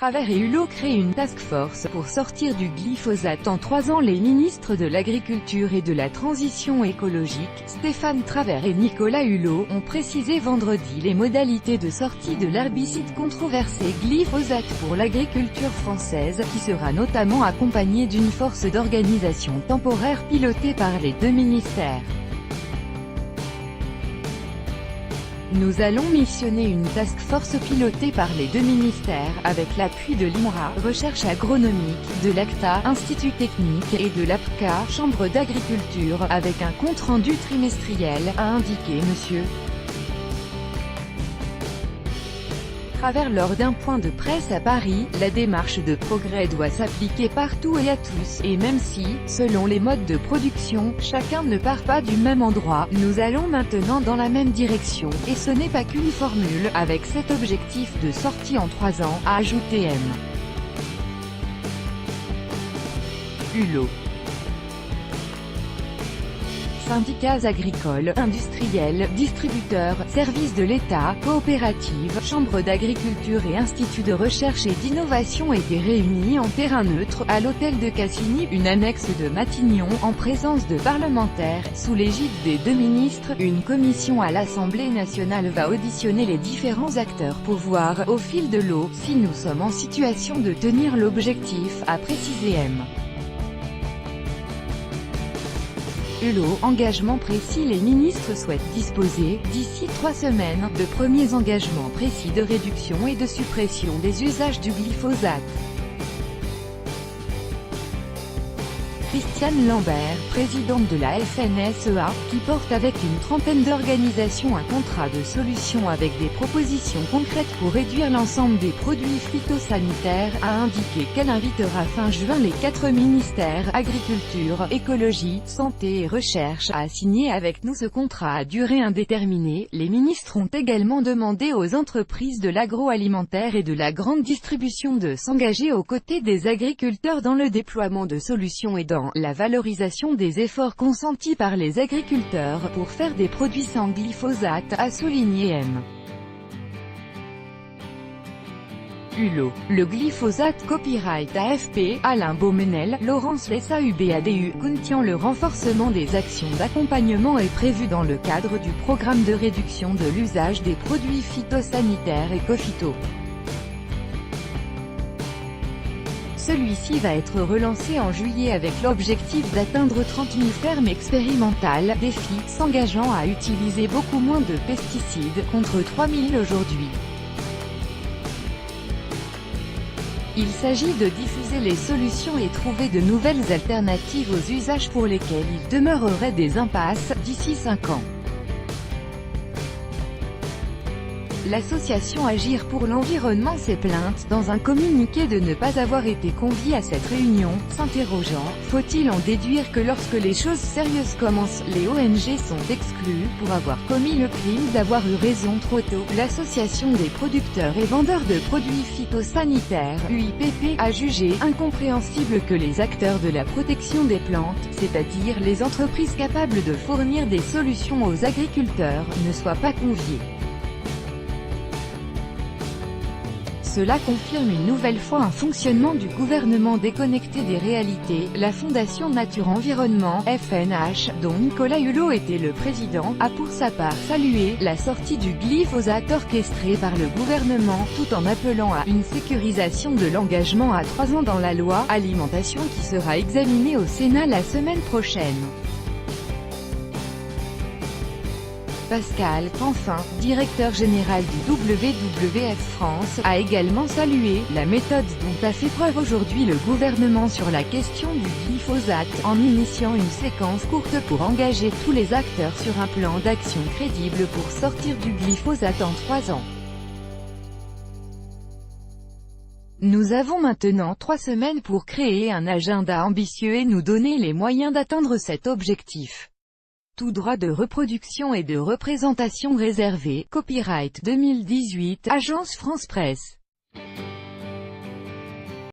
Travers et Hulot créent une task force pour sortir du glyphosate en 3 ans. Les ministres de l'Agriculture et de la Transition écologique, Stéphane Travers et Nicolas Hulot, ont précisé vendredi les modalités de sortie de l'herbicide controversé glyphosate pour l'agriculture française, qui sera notamment accompagnée d'une force d'organisation temporaire pilotée par les 2 ministères. Nous allons missionner une task force pilotée par les 2 ministères, avec l'appui de l'INRA, Recherche agronomique, de l'ACTA, Institut technique, et de l'APCA, Chambre d'agriculture, avec un compte-rendu trimestriel, a indiqué M. Travers lors d'un point de presse à Paris. La démarche de progrès doit s'appliquer partout et à tous, et même si, selon les modes de production, chacun ne part pas du même endroit, nous allons maintenant dans la même direction, et ce n'est pas qu'une formule, avec cet objectif de sortie en 3 ans, a ajouté M. Hulot. Syndicats agricoles, industriels, distributeurs, services de l'État, coopératives, chambres d'agriculture et instituts de recherche et d'innovation étaient réunis en terrain neutre, à l'hôtel de Cassini, une annexe de Matignon, en présence de parlementaires. Sous l'égide des 2 ministres, une commission à l'Assemblée nationale va auditionner les différents acteurs pour voir, au fil de l'eau, si nous sommes en situation de tenir l'objectif, a précisé M. Hulot. Engagement précis. Les ministres souhaitent disposer, d'ici 3 semaines, de premiers engagements précis de réduction et de suppression des usages du glyphosate. Christiane Lambert, présidente de la FNSEA, qui porte avec une trentaine d'organisations un contrat de solution avec des propositions concrètes pour réduire l'ensemble des produits phytosanitaires, a indiqué qu'elle invitera fin juin les 4 ministères, agriculture, écologie, santé et recherche, à signer avec nous ce contrat à durée indéterminée. Les ministres ont également demandé aux entreprises de l'agroalimentaire et de la grande distribution de s'engager aux côtés des agriculteurs dans le déploiement de solutions et dans la valorisation des efforts consentis par les agriculteurs pour faire des produits sans glyphosate, a souligné M. Hulot. Le glyphosate. Copyright AFP, Alain Beaumenel, Laurence Lessaubadu contient. Le renforcement des actions d'accompagnement est prévu dans le cadre du programme de réduction de l'usage des produits phytosanitaires Ecophyto. Celui-ci va être relancé en juillet avec l'objectif d'atteindre 30 000 fermes expérimentales. Défi, s'engageant à utiliser beaucoup moins de pesticides, contre 3 000 aujourd'hui. Il s'agit de diffuser les solutions et trouver de nouvelles alternatives aux usages pour lesquels il demeurerait des impasses, d'ici 5 ans. L'association Agir pour l'environnement s'est plainte, dans un communiqué, de ne pas avoir été conviée à cette réunion, s'interrogeant, faut-il en déduire que lorsque les choses sérieuses commencent, les ONG sont exclues, pour avoir commis le crime d'avoir eu raison trop tôt? L'Association des producteurs et vendeurs de produits phytosanitaires, UIPP, a jugé incompréhensible que les acteurs de la protection des plantes, c'est-à-dire les entreprises capables de fournir des solutions aux agriculteurs, ne soient pas conviés. Cela confirme une nouvelle fois un fonctionnement du gouvernement déconnecté des réalités. La Fondation Nature Environnement, FNH, dont Nicolas Hulot était le président, a pour sa part salué la sortie du glyphosate orchestrée par le gouvernement, tout en appelant à une sécurisation de l'engagement à 3 ans dans la loi alimentation qui sera examinée au Sénat la semaine prochaine. Pascal Canfin, directeur général du WWF France, a également salué la méthode dont a fait preuve aujourd'hui le gouvernement sur la question du glyphosate, en initiant une séquence courte pour engager tous les acteurs sur un plan d'action crédible pour sortir du glyphosate en 3 ans. Nous avons maintenant 3 semaines pour créer un agenda ambitieux et nous donner les moyens d'atteindre cet objectif. Tout droit de reproduction et de représentation réservé. Copyright 2018, Agence France Presse.